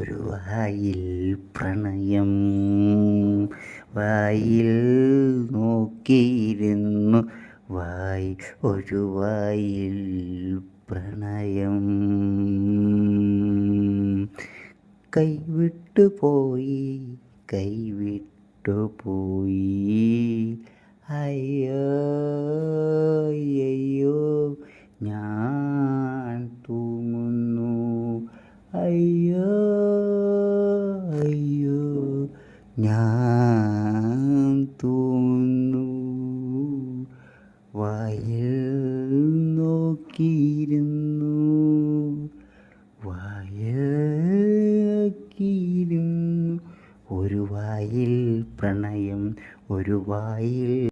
ഒരു വായിൽ പ്രണയം, വായിൽ നോക്കിയിരുന്നു വായി, ഒരു വായിൽ പ്രണയം. കൈവിട്ടു പോയി, കൈവിട്ടു പോയി, അയ്യോ അയ്യോ ഞാൻ തൂങ്ങുന്നു, അയ്യോ അയ്യോ ഞാൻ തൂങ്ങുന്നു. വായിൽ നോക്കിയിരുന്നു, വായിൽ നോക്കിയിരുന്നു, ഒരു വായിൽ പ്രണയം, ഒരു വായിൽ